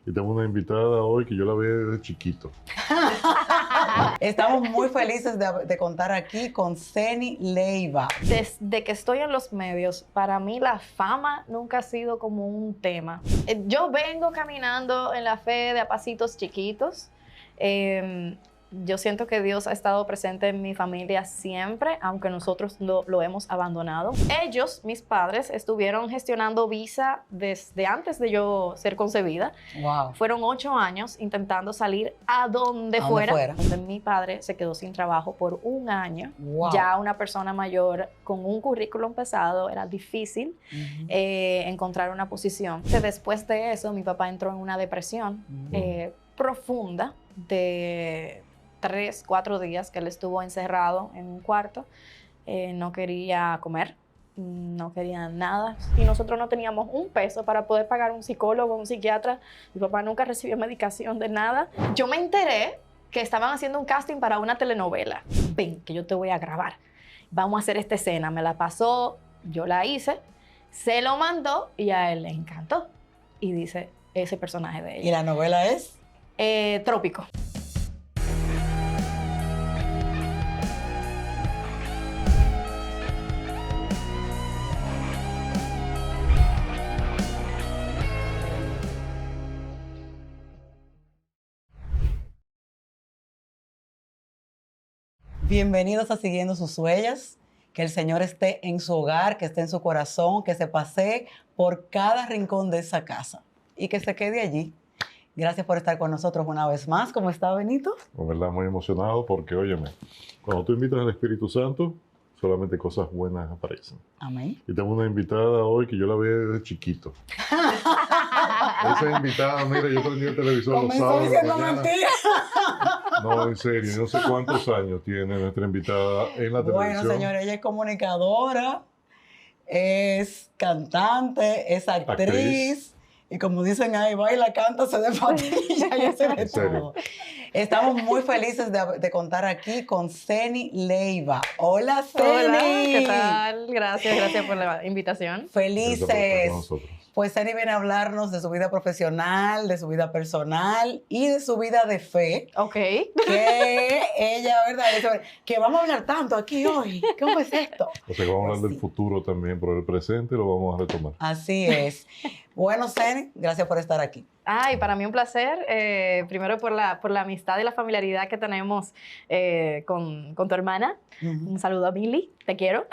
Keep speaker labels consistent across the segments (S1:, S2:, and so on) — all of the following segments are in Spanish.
S1: Y tengo una invitada hoy que yo la veo desde chiquito.
S2: Estamos muy felices de contar aquí con Zeny Leiva.
S3: Desde que estoy en los medios, para mí la fama nunca ha sido como un tema. Yo vengo caminando en la fe de a pasitos chiquitos. Yo siento que Dios ha estado presente en mi familia siempre, aunque nosotros lo hemos abandonado. Ellos, mis padres, estuvieron gestionando visa desde antes de yo ser concebida.
S2: Wow.
S3: Fueron 8 años intentando salir a donde fuera. Donde mi padre se quedó sin trabajo por 1 año.
S2: Wow.
S3: Ya una persona mayor con un currículum pesado, era difícil encontrar una posición. Después de eso, mi papá entró en una depresión profunda de 3, 4 días que él estuvo encerrado en un cuarto. No quería comer, no quería nada. Y nosotros no teníamos un peso para poder pagar un psicólogo, un psiquiatra. Mi papá nunca recibió medicación de nada. Yo me enteré que estaban haciendo un casting para una telenovela. Ven, que yo te voy a grabar. Vamos a hacer esta escena. Me la pasó, yo la hice, se lo mandó y a él le encantó. Y dice ese personaje de ella.
S2: ¿Y la novela es?
S3: Trópico.
S2: Bienvenidos a Siguiendo sus Huellas. Que el Señor esté en su hogar, que esté en su corazón, que se pasee por cada rincón de esa casa y que se quede allí. Gracias por estar con nosotros una vez más. ¿Cómo está, Benito?
S1: De verdad, muy emocionado porque, óyeme, cuando tú invitas al Espíritu Santo, solamente cosas buenas aparecen.
S2: Amén.
S1: Y tengo una invitada hoy que yo la veo desde chiquito. Esa invitada, mira, yo prendí el televisor los
S2: Comenzó
S1: sábados de la
S2: diciendo
S1: mañana.
S2: mentiras.
S1: No, en serio, no sé cuántos años tiene nuestra invitada en la televisión.
S2: Bueno, señores, ella es comunicadora, es cantante, es actriz. Y como dicen ahí, baila, canta, se de patilla y hace de todo. Estamos muy felices de contar aquí con Zeny Leiva. Hola, Zeny.
S3: Hola, ¿qué tal? Gracias por la invitación.
S2: Felices.
S1: Gracias por estar con nosotros.
S2: Pues Zeny viene a hablarnos de su vida profesional, de su vida personal y de su vida de fe.
S3: Ok.
S2: Que ella, ¿verdad? Que vamos a hablar tanto aquí hoy. ¿Cómo es esto?
S1: O sea que vamos a hablar del futuro también, pero el presente lo vamos a retomar.
S2: Así es. Bueno, Zeny, gracias por estar aquí.
S3: Ay, para mí un placer, primero por la amistad y la familiaridad que tenemos con tu hermana. Un saludo a Billy, te quiero.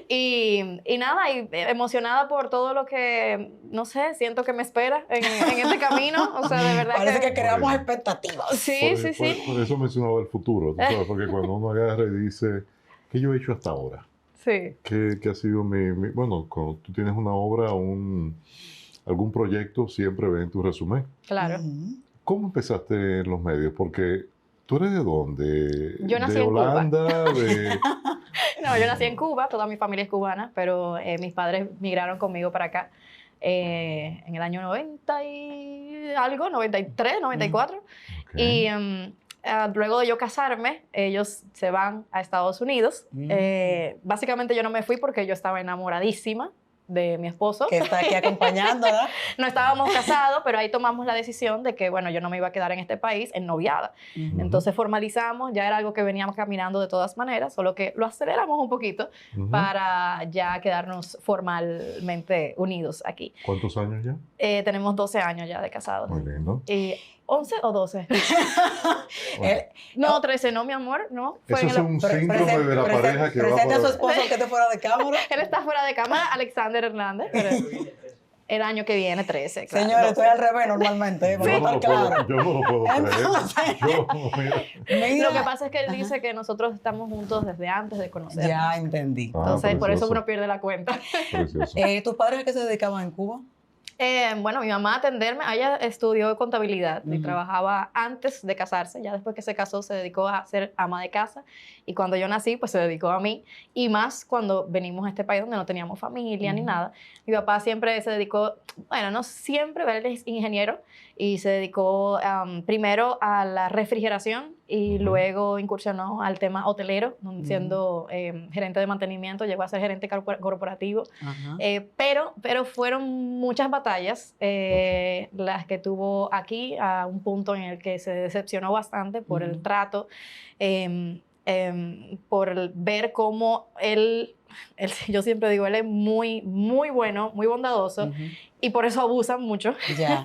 S3: y nada, y emocionada por todo lo que, no sé, siento que me espera en este camino. O sea, de verdad
S2: Parece que creamos expectativas.
S3: Sí.
S1: Por eso mencionaba el futuro, ¿tú sabes? Porque cuando uno agarra y dice, ¿qué yo he hecho hasta ahora?
S3: Sí.
S1: ¿Qué ha sido bueno, cuando tú tienes una obra, algún proyecto, siempre ven tu resumen.
S3: Claro.
S1: ¿Cómo empezaste en los medios? Porque ¿tú eres de dónde?
S3: Yo nací
S1: ¿De
S3: en Cuba.
S1: Holanda?
S3: No, yo nací en Cuba, toda mi familia es cubana, pero mis padres migraron conmigo para acá en el año 90 y algo, 93, 94.
S1: Okay.
S3: Y luego de yo casarme, ellos se van a Estados Unidos. Básicamente yo no me fui porque yo estaba enamoradísima de mi esposo.
S2: Que está aquí acompañándola.
S3: No estábamos casados, pero ahí tomamos la decisión de que, bueno, yo no me iba a quedar en este país en noviada. Entonces formalizamos, ya era algo que veníamos caminando de todas maneras, solo que lo aceleramos un poquito para ya quedarnos formalmente unidos aquí.
S1: ¿Cuántos años ya?
S3: Tenemos 12 años ya de casados.
S1: Muy lindo.
S3: ¿11 o 12?
S1: Bueno.
S3: No, 13, no, mi amor, no.
S1: Eso es un síndrome de la pareja que va
S2: presente a su
S1: por...
S2: esposo que esté fuera de cámara.
S3: Él está fuera de cámara, Alexander Hernández. Pero el año que viene, 13, claro.
S2: Señores, estoy al revés normalmente. Vamos a estar claros.
S1: Yo no lo puedo creer.
S2: Mira,
S3: Lo que pasa es que él dice que nosotros estamos juntos desde antes de conocernos.
S2: ya entendí.
S3: Entonces, por eso
S1: precioso.
S3: uno pierde la cuenta.
S1: Precioso.
S2: ¿Tus padres a qué se dedicaban en Cuba?
S3: Bueno, mi mamá atenderme, ella estudió contabilidad y trabajaba antes de casarse, ya después que se casó se dedicó a ser ama de casa y cuando yo nací pues se dedicó a mí y más cuando venimos a este país donde no teníamos familia ni nada. Mi papá siempre se dedicó, bueno, no siempre, él es ingeniero y se dedicó primero a la refrigeración y luego incursionó al tema hotelero, siendo gerente de mantenimiento, llegó a ser gerente corporativo. Pero fueron muchas batallas las que tuvo aquí, a un punto en el que se decepcionó bastante por el trato, por ver cómo él, yo siempre digo, él es muy, muy bueno, muy bondadoso, y por eso abusan mucho,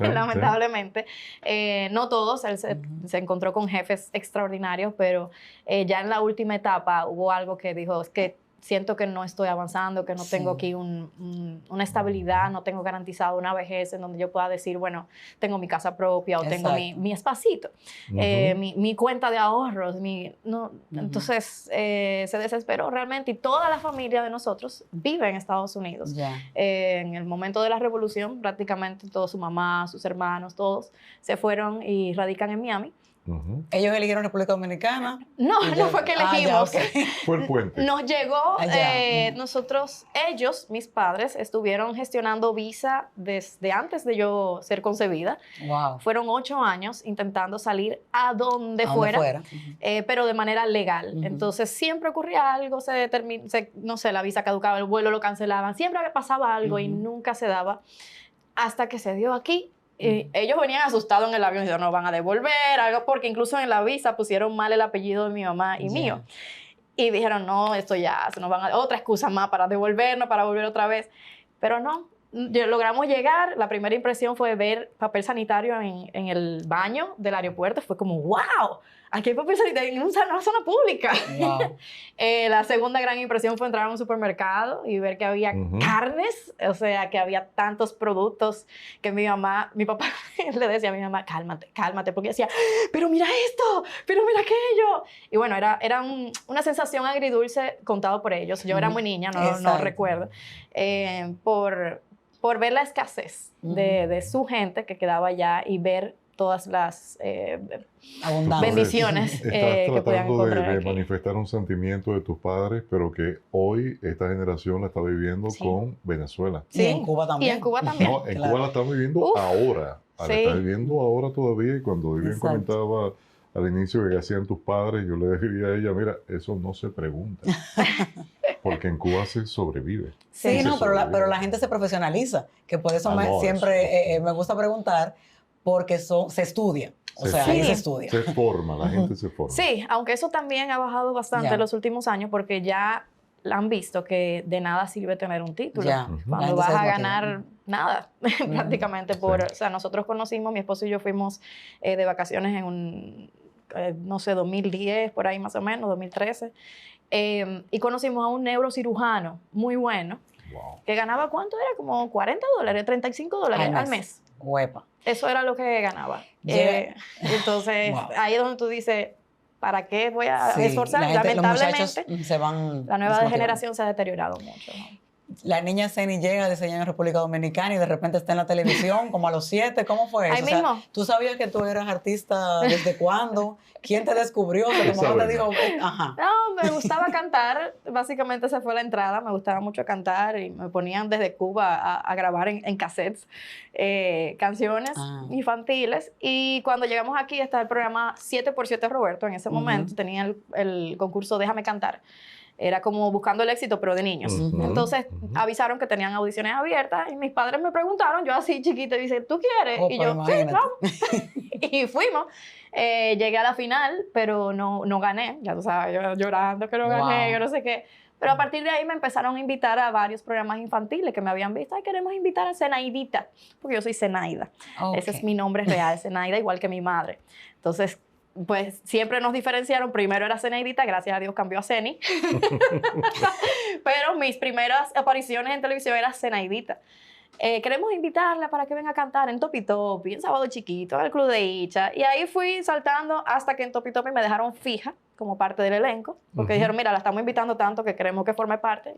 S3: lamentablemente. No todos, él se encontró con jefes extraordinarios, pero ya en la última etapa hubo algo que dijo, es que siento que no estoy avanzando, que no tengo aquí una estabilidad, no tengo garantizado una vejez en donde yo pueda decir, bueno, tengo mi casa propia o tengo mi espacito, mi cuenta de ahorros. Entonces se desesperó realmente, y toda la familia de nosotros vive en Estados Unidos. En el momento de la revolución, prácticamente toda su mamá, sus hermanos, todos se fueron y radican en Miami.
S2: Ellos eligieron República Dominicana.
S3: No fue que elegimos.
S1: Fue el puente.
S3: Nos llegó, ellos, mis padres, estuvieron gestionando visa desde antes de yo ser concebida. Fueron 8 años intentando salir a donde fuera. Pero de manera legal. Entonces siempre ocurría algo, no sé, la visa caducaba, el vuelo lo cancelaban, siempre pasaba algo y nunca se daba, hasta que se dio aquí. Ellos venían asustados en el avión y dijeron, no van a devolver algo, porque incluso en la visa pusieron mal el apellido de mi mamá y mío. Y dijeron, no, esto ya, se nos van a otra excusa más para devolvernos, para volver otra vez. Pero no, logramos llegar. La primera impresión fue ver papel sanitario en el baño del aeropuerto. Fue como, wow, aquí hay papel sanitario en una zona pública. La segunda gran impresión fue entrar a un supermercado y ver que había carnes, o sea, que había tantos productos que mi papá le decía a mi mamá, cálmate, cálmate, porque decía, pero mira esto, pero mira aquello. Y bueno, era una sensación agridulce contado por ellos. Yo era muy niña, no recuerdo, por ver la escasez de su gente que quedaba allá y ver todas las bendiciones que podían encontrar
S1: tratando de
S3: aquí.
S1: manifestar un sentimiento de tus padres, pero que hoy esta generación la está viviendo con Venezuela.
S2: Sí, en Cuba también.
S3: Y en Cuba también.
S1: No, en Cuba la están viviendo ahora. La están viviendo ahora todavía, y cuando Vivian comentaba al inicio que hacían tus padres, yo le diría a ella, mira, eso no se pregunta. Porque en Cuba se sobrevive.
S2: Pero la gente se profesionaliza, que por eso siempre me gusta preguntar, porque se estudia. O sea, ahí se estudia.
S1: Se forma, la gente se forma.
S3: Sí, aunque eso también ha bajado bastante en los últimos años, porque ya han visto que de nada sirve tener un título. Cuando vas a ganar nada, prácticamente. O sea, nosotros conocimos, mi esposo y yo fuimos de vacaciones en no sé, 2010, por ahí más o menos, 2013. Y conocimos a un neurocirujano muy bueno, que ganaba, ¿cuánto era? Como $40, $35 al mes. Eso era lo que ganaba. Entonces, ahí es donde tú dices, ¿para qué voy a esforzar? Lamentablemente, la nueva generación se ha deteriorado mucho, ¿no?
S2: La niña Ceni llega de 6 años en República Dominicana y de repente está en la televisión como a los 7. ¿Cómo fue eso?
S3: Ahí mismo.
S2: O sea, ¿tú sabías que tú eras artista desde cuándo? ¿Quién te descubrió? ¿Tu mamá te dijo?
S3: No, me gustaba cantar. Básicamente esa fue la entrada. Me gustaba mucho cantar y me ponían desde Cuba a grabar en cassettes canciones infantiles. Y cuando llegamos aquí está el programa 7x7 Roberto. En ese momento tenía el concurso Déjame Cantar. Era como buscando el éxito, pero de niños. Entonces, avisaron que tenían audiciones abiertas y mis padres me preguntaron, yo así chiquita, y dice, ¿tú quieres? Y yo, sí, vamos. Y fuimos. Llegué a la final, pero no gané. Ya tú sabes, yo llorando que no gané, yo no sé qué. Pero a partir de ahí me empezaron a invitar a varios programas infantiles que me habían visto. Ay, queremos invitar a Zenaidita, porque yo soy Zenaida. Ese es mi nombre real, Zenaida, igual que mi madre. Entonces, pues siempre nos diferenciaron. Primero era Zenaidita, gracias a Dios cambió a Zeni. Pero mis primeras apariciones en televisión era Zenaidita. Queremos invitarla para que venga a cantar en Topi Topi, en Sábado Chiquito, en el Club de Icha. Y ahí fui saltando hasta que en Topi Topi me dejaron fija como parte del elenco. Porque dijeron, mira, la estamos invitando tanto que queremos que forme parte.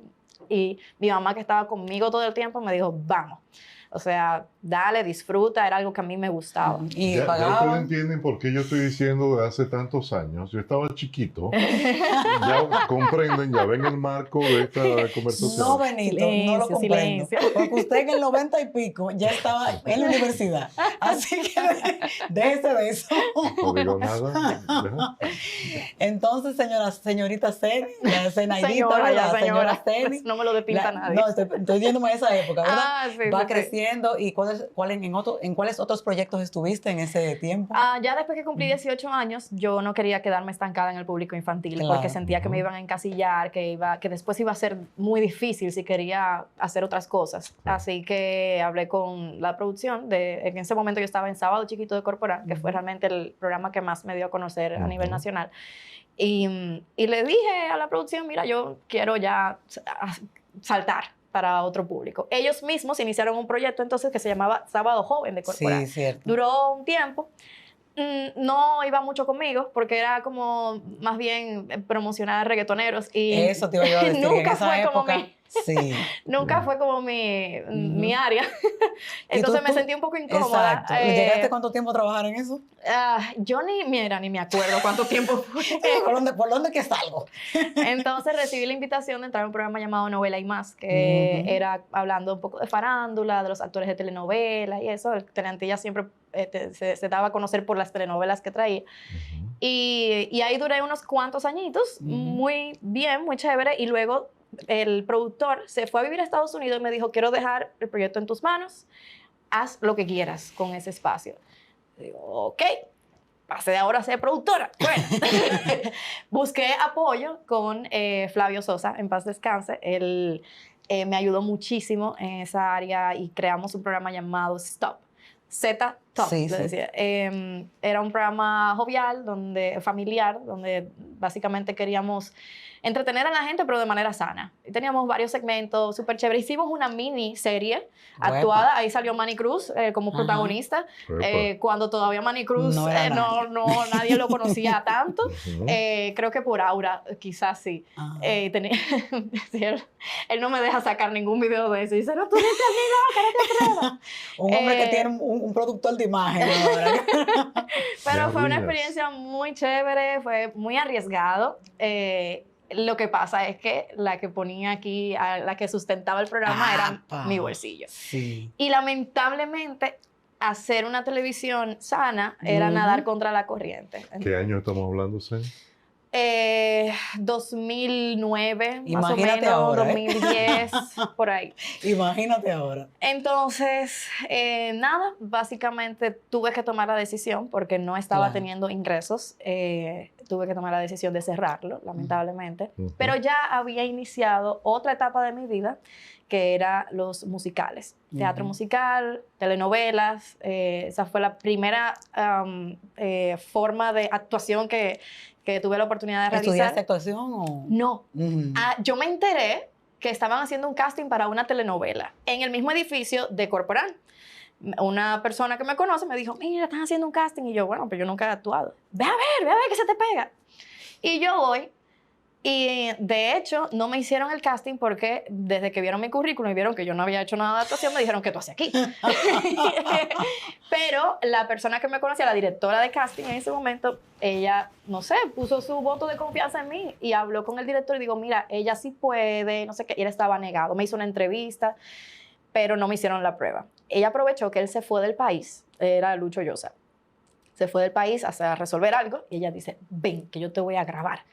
S3: Y mi mamá, que estaba conmigo todo el tiempo, me dijo, vamos. O sea, dale, disfruta, era algo que a mí me gustaba.
S1: Y ya ustedes entienden por qué yo estoy diciendo de hace tantos años. Yo estaba chiquito. Ya comprenden, ya ven el marco de esta conversación.
S2: No, Benito, no lo comprendo. Porque usted en el 90 y pico ya estaba en la universidad. Así que Déjese de eso.
S1: No digo nada.
S2: Entonces, señorita Ceni, la Zenaidita,
S3: Señora,
S2: ¿verdad?
S3: ya,
S2: señora Ceni.
S3: no me lo despinta nadie.
S2: No, estoy viéndome esa época, ¿verdad?
S3: Sí,
S2: Va
S3: sí,
S2: creciendo. ¿Y en cuáles otros proyectos estuviste en ese tiempo?
S3: Ya después que cumplí 18 años, yo no quería quedarme estancada en el público infantil,
S2: Claro.
S3: porque sentía que me iban a encasillar, que después iba a ser muy difícil si quería hacer otras cosas. Así que hablé con la producción. En ese momento yo estaba en Sábado Chiquito de Corporal, que fue realmente el programa que más me dio a conocer a nivel nacional. Y le dije a la producción, mira, yo quiero ya saltar para otro público. Ellos mismos iniciaron un proyecto entonces que se llamaba Sábado Joven de Corporal.
S2: Sí, cierto.
S3: Duró un tiempo. No iba mucho conmigo porque era como más bien promocionar reggaetoneros y
S2: eso te iba yo a decir,
S3: nunca
S2: en esa
S3: fue
S2: época,
S3: como
S2: sí.
S3: nunca fue como mi área. Entonces me sentí un poco incómoda.
S2: Exacto. ¿Llegaste cuánto tiempo a trabajar en eso?
S3: Yo ni me acuerdo cuánto tiempo fue.
S2: ¿Por dónde que salgo?
S3: Entonces recibí la invitación de entrar a un programa llamado Novela y Más, que era hablando un poco de farándula, de los actores de telenovelas y eso. El Teleantilla siempre se daba a conocer por las telenovelas que traía. Y ahí duré unos cuantos añitos, muy bien, muy chévere. Y luego el productor se fue a vivir a Estados Unidos y me dijo, quiero dejar el proyecto en tus manos, haz lo que quieras con ese espacio. Digo, ok, pasé de ahora a ser productora. Bueno, busqué apoyo con Flavio Sosa, en paz descanse. Él me ayudó muchísimo en esa área y creamos un programa llamado Stop. Z-Top,
S2: sí,
S3: le decía. Era un programa jovial, familiar, donde básicamente queríamos entretener a la gente, pero de manera sana. Y teníamos varios segmentos súper chéveres. Hicimos una miniserie actuada. Ahí salió Manny Cruz como protagonista. Cuando todavía Manny Cruz nadie lo conocía tanto. Creo que por aura, quizás sí. Él no me deja sacar ningún video de eso. Y dice, no, tú eres mi loca, no te atrevas.
S2: Un hombre que tiene un productor de imagen ahora.
S3: Pero fue una experiencia muy chévere, fue muy arriesgado. Lo que pasa es que la que ponía aquí, la que sustentaba el programa era mi bolsillo.
S2: Sí.
S3: Y lamentablemente, hacer una televisión sana era nadar contra la corriente.
S1: ¿Qué año estamos hablando, Sen?
S3: 2009,
S2: Imagínate
S3: más o menos,
S2: ahora,
S3: 2010, por ahí.
S2: Imagínate ahora.
S3: Entonces, nada, básicamente tuve que tomar la decisión porque no estaba teniendo ingresos. Tuve que tomar la decisión de cerrarlo, lamentablemente. Pero ya había iniciado otra etapa de mi vida, que era los musicales. Teatro musical, telenovelas. Esa fue la primera forma de actuación que tuve la oportunidad de realizar.
S2: ¿Estudiaste actuación o...?
S3: No. Yo me enteré que estaban haciendo un casting para una telenovela en el mismo edificio de Corporán. Una persona que me conoce me dijo, mira, están haciendo un casting. Y yo, bueno, pero yo nunca he actuado. Ve a ver que se te pega. Y yo voy. Y de hecho, no me hicieron el casting porque desde que vieron mi currículum y vieron que yo no había hecho nada de actuación, me dijeron, ¿qué tú haces aquí? Pero la persona que me conocía, la directora de casting en ese momento, ella, no sé, puso su voto de confianza en mí y habló con el director y digo, mira, ella sí puede, no sé qué. Y él estaba negado. Me hizo una entrevista, pero no me hicieron la prueba. Ella aprovechó que él se fue del país, era Lucho Llosa. Se fue del país a resolver algo y ella dice, ven, que yo te voy a grabar.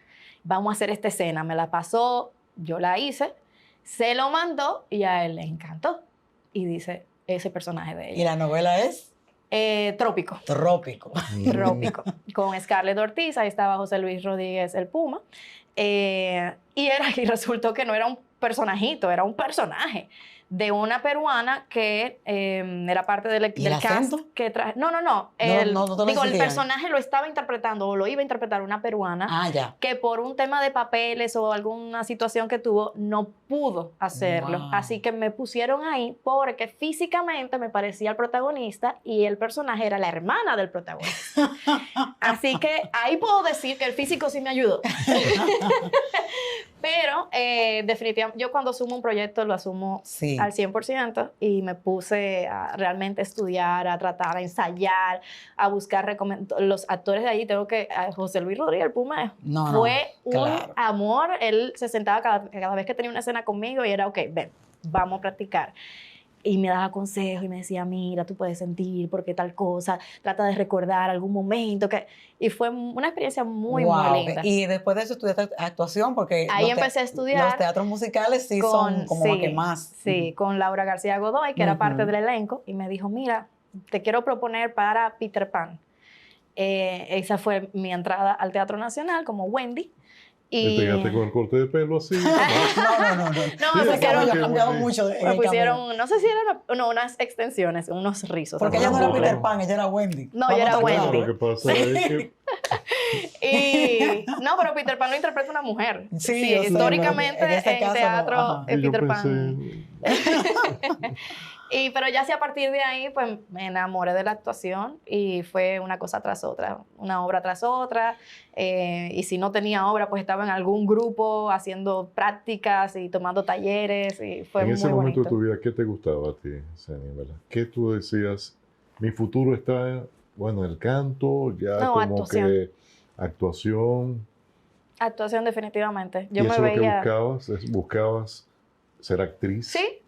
S3: Vamos a hacer esta escena. Me la pasó, yo la hice, se lo mandó y a él le encantó. Y dice, ese personaje de ella.
S2: ¿Y la novela es?
S3: Trópico.
S2: Trópico.
S3: Trópico. Con Scarlett Ortiz, ahí estaba José Luis Rodríguez, el Puma. Y resultó que no era un personajito, era un personaje de una peruana que era parte del cast que traje. No. El personaje lo estaba interpretando o lo iba a interpretar una peruana que por un tema de papeles o alguna situación que tuvo no pudo hacerlo. Wow. Así que me pusieron ahí porque físicamente me parecía el protagonista y el personaje era la hermana del protagonista. Así que ahí puedo decir que el físico sí me ayudó. Pero definitivamente yo cuando asumo un proyecto lo asumo al 100% y me puse a realmente estudiar, a tratar, a ensayar, a buscar los actores de allí. Tengo que, José Luis Rodríguez, el Puma, fue un amor. Él se sentaba cada vez que tenía una escena conmigo y era, ok, ven, vamos a practicar. y me daba consejos y me decía, mira, tú puedes sentir porque tal cosa, trata de recordar algún momento. Y fue una experiencia muy, muy linda.
S2: Y después de eso estudiaste actuación porque
S3: ahí empecé a estudiar.
S2: Los teatros musicales sí son como que más.
S3: Sí, con Laura García Godoy, que era parte del elenco, y me dijo, mira, te quiero proponer para Peter Pan. Esa fue mi entrada al Teatro Nacional como Wendy.
S1: Y te llegaste con el corte de pelo así.
S2: No.
S3: No,
S2: me cambiado mucho.
S3: Me pusieron, no sé si eran unas extensiones, unos rizos.
S2: Porque ella no era Peter Pan, ella era Wendy.
S3: No, ella era Wendy.
S1: Lo que pasa es que...
S3: No, pero Peter Pan lo interpreta una mujer.
S2: Sí,
S3: históricamente en teatro Peter Pan. Pero ya sí, a partir de ahí, pues me enamoré de la actuación y fue una cosa tras otra, una obra tras otra. Y si no tenía obra, pues estaba en algún grupo haciendo prácticas y tomando talleres y fue muy bonito.
S1: En ese momento de tu vida, ¿qué te gustaba a ti, Zeny, verdad? ¿Qué tú decías? Mi futuro está, bueno, el canto, ya como
S3: actuación.
S1: que actuación.
S3: Actuación, definitivamente.
S1: Yo me veía... Lo que buscabas ser actriz.
S3: Sí.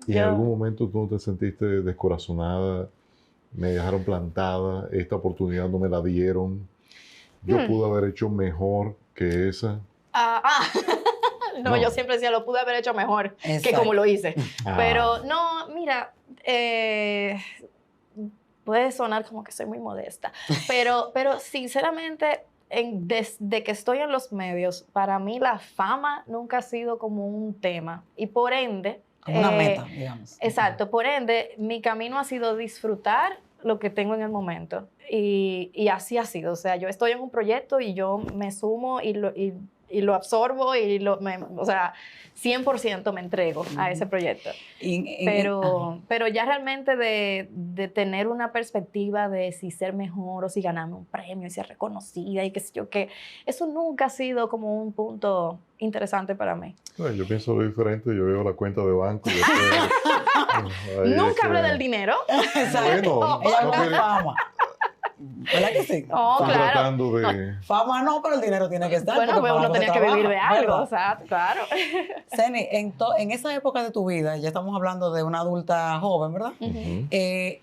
S1: ¿Y en algún momento tú te sentiste descorazonada? Me dejaron plantada, esta oportunidad no me la dieron. Yo pude haber hecho mejor que esa.
S3: No, yo siempre decía, lo pude haber hecho mejor que como lo hice. Pero no, mira, puede sonar como que soy muy modesta, pero sinceramente, desde que estoy en los medios, para mí la fama nunca ha sido como un tema. Y por ende...
S2: Como una meta, digamos.
S3: Exacto. Por ende, mi camino ha sido disfrutar lo que tengo en el momento. Y así ha sido. O sea, yo estoy en un proyecto y yo me sumo y lo absorbo o sea, 100% me entrego a ese proyecto. Pero ya realmente de tener una perspectiva de si ser mejor o si ganarme un premio y ser reconocida y qué sé yo qué, eso nunca ha sido como un punto interesante para mí.
S1: Yo pienso lo diferente, yo veo la cuenta de banco y
S3: nunca hablé del dinero.
S2: Exacto.
S1: Bueno,
S2: ella habla de fama. ¿Verdad que sí?
S3: Oh,
S1: estoy
S3: claro.
S1: tratando de...
S2: Fama no, pero el dinero tiene que estar.
S3: Bueno, pues uno tenía que vivir de algo, o sea, claro.
S2: Zeny, en esa época de tu vida, ya estamos hablando de una adulta joven, ¿verdad?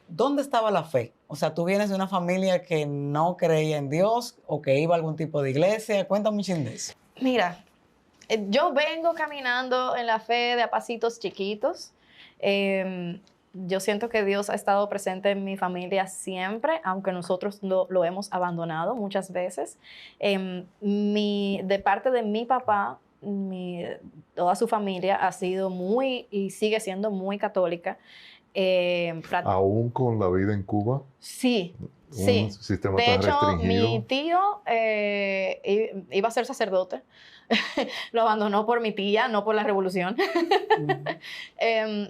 S2: ¿Dónde estaba la fe? O sea, tú vienes de una familia que no creía en Dios o que iba a algún tipo de iglesia. Cuéntame un chin de eso.
S3: Mira, yo vengo caminando en la fe de a pasitos chiquitos. Yo siento que Dios ha estado presente en mi familia siempre, aunque nosotros lo hemos abandonado muchas veces. De parte de mi papá, toda su familia ha sido muy y sigue siendo muy católica.
S1: ¿Aún con la vida en Cuba?
S3: Sí.
S1: Un sistema
S3: de
S1: tan
S3: hecho,
S1: restringido.
S3: mi tío iba a ser sacerdote. Lo abandonó por mi tía, no por la revolución.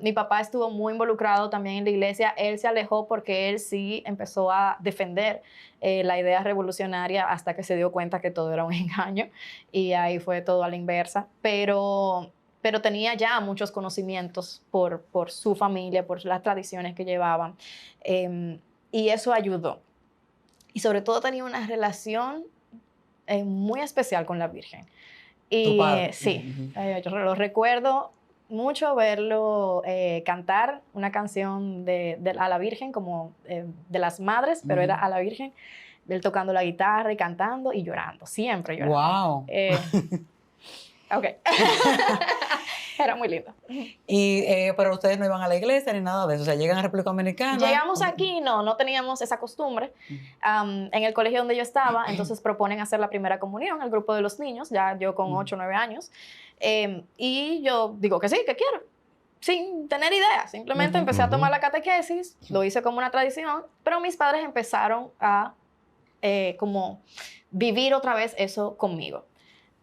S3: Mi papá estuvo muy involucrado también en la iglesia. Él se alejó porque él sí empezó a defender la idea revolucionaria hasta que se dio cuenta que todo era un engaño. Y ahí fue todo a la inversa. Pero tenía ya muchos conocimientos por su familia, por las tradiciones que llevaban. Y eso ayudó. Y sobre todo tenía una relación muy especial con la Virgen. Y sí, yo lo recuerdo mucho verlo cantar una canción a la Virgen, como de las madres, pero era a la Virgen, él tocando la guitarra y cantando y llorando, siempre llorando.
S2: ¡Wow!
S3: Ok. Era muy lindo.
S2: Pero ustedes no iban a la iglesia ni nada de eso. O sea, llegan a República Dominicana.
S3: Llegamos aquí, no teníamos esa costumbre. En el colegio donde yo estaba, entonces proponen hacer la primera comunión, el grupo de los niños, ya yo con 8 o 9 años. Y yo digo que sí, que quiero. Sin tener idea. Simplemente empecé a tomar la catequesis, lo hice como una tradición, pero mis padres empezaron a como vivir otra vez eso conmigo.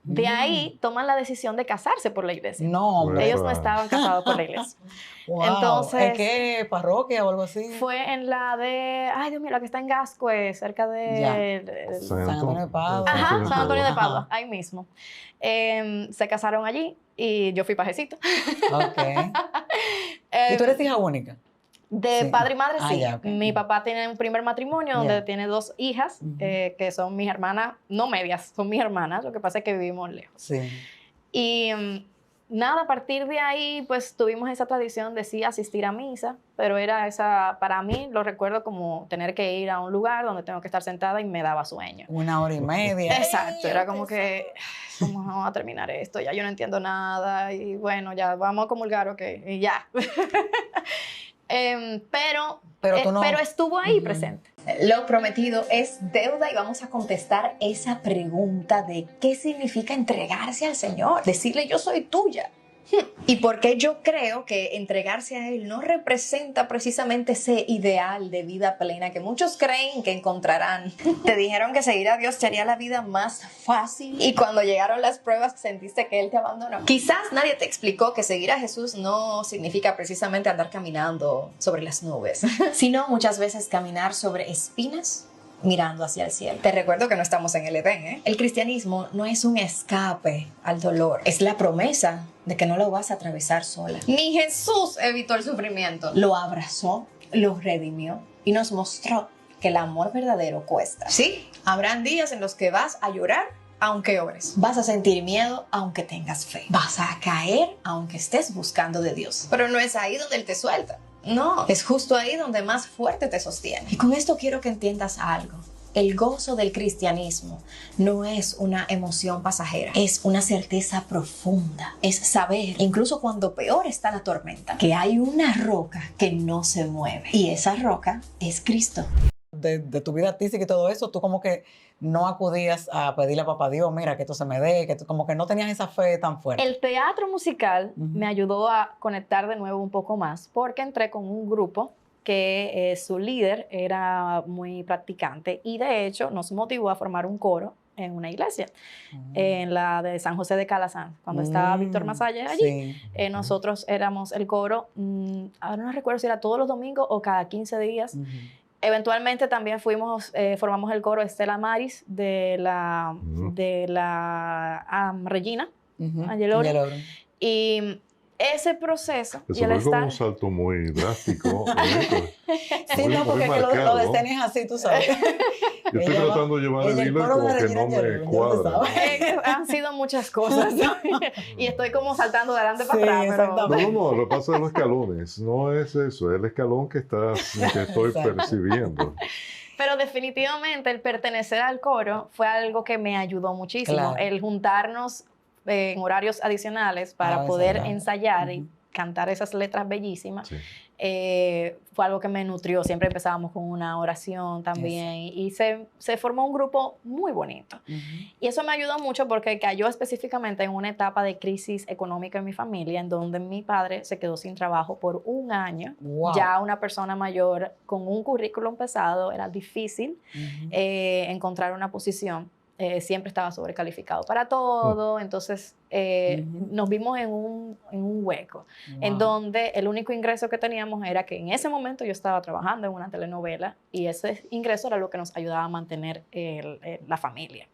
S3: De ahí toman la decisión de casarse por la iglesia.
S2: No, hombre.
S3: Ellos no estaban casados por la iglesia.
S2: Wow.
S3: Entonces,
S2: ¿en qué parroquia o algo así?
S3: Fue en la de, ay Dios mío, la que está en Gascue, cerca de
S2: San Antonio de Padua.
S3: Ajá, San Antonio de Padua, ahí mismo. Se casaron allí y yo fui pajecito.
S2: Ok. ¿Y tú eres hija única?
S3: De padre y madre, sí.
S2: Ya, okay.
S3: Mi papá tiene un primer matrimonio donde tiene 2 hijas, que son mis hermanas, no medias, son mis hermanas, lo que pasa es que vivimos lejos.
S2: Sí.
S3: Y nada, a partir de ahí, pues tuvimos esa tradición de sí asistir a misa, pero era esa, para mí lo recuerdo como tener que ir a un lugar donde tengo que estar sentada y me daba sueño.
S2: 1 hora y media.
S3: Exacto, era como que, ¿cómo vamos a terminar esto? Ya yo no entiendo nada y bueno, ya vamos a comulgar, ok, y ya. Pero estuvo ahí presente.
S4: Lo prometido es deuda y vamos a contestar esa pregunta de qué significa entregarse al Señor, decirle yo soy tuya. Y por qué yo creo que entregarse a Él no representa precisamente ese ideal de vida plena que muchos creen que encontrarán. Te dijeron que seguir a Dios te haría la vida más fácil y cuando llegaron las pruebas sentiste que Él te abandonó. Quizás nadie te explicó que seguir a Jesús no significa precisamente andar caminando sobre las nubes, sino muchas veces caminar sobre espinas mirando hacia el cielo. Te recuerdo que no estamos en el Edén, ¿eh? El cristianismo no es un escape al dolor, es la promesa de que no lo vas a atravesar sola. Ni Jesús evitó el sufrimiento, lo abrazó, lo redimió y nos mostró que el amor verdadero cuesta. Sí, habrán días en los que vas a llorar aunque ores. Vas a sentir miedo aunque tengas fe. Vas a caer aunque estés buscando de Dios. Pero no es ahí donde Él te suelta. No, es justo ahí donde más fuerte te sostiene. Y con esto quiero que entiendas algo. El gozo del cristianismo no es una emoción pasajera, es una certeza profunda. Es saber, incluso cuando peor está la tormenta, que hay una roca que no se mueve. Y esa roca es Cristo.
S2: De tu vida artística y todo eso, tú como que no acudías a pedirle a papá Dios, mira, que esto se me dé, que tú como que no tenías esa fe tan fuerte.
S3: El teatro musical me ayudó a conectar de nuevo un poco más porque entré con un grupo que su líder era muy practicante y de hecho nos motivó a formar un coro en una iglesia, en la de San José de Calasanz. Cuando estaba Víctor Masalle allí, nosotros éramos el coro, ahora no recuerdo si era todos los domingos o cada 15 días. Eventualmente también formamos el coro Estela Maris de la Regina Angeloro. Y ese proceso...
S1: Eso fue como un salto muy drástico.
S2: Sí, no, porque lo de Estela es así, tú sabes.
S1: Yo estoy tratando de llevar el hilo como que no me cuadra.
S3: Han sido muchas cosas. Y estoy como saltando de adelante para atrás. Pero...
S1: No, lo que pasa es los escalones. No es eso, es el escalón que estoy percibiendo.
S3: Pero definitivamente el pertenecer al coro fue algo que me ayudó muchísimo. Claro. El juntarnos en horarios adicionales para poder ensayar y cantar esas letras bellísimas. Sí. Fue algo que me nutrió. Siempre empezábamos con una oración también y se formó un grupo muy bonito. Y eso me ayudó mucho porque cayó específicamente en una etapa de crisis económica en mi familia, en donde mi padre se quedó sin trabajo por 1 año. Wow. Ya una persona mayor con un currículum pesado, era difícil encontrar una posición. Siempre estaba sobrecalificado para todo, entonces nos vimos en un hueco, en donde el único ingreso que teníamos era que en ese momento yo estaba trabajando en una telenovela y ese ingreso era lo que nos ayudaba a mantener la familia.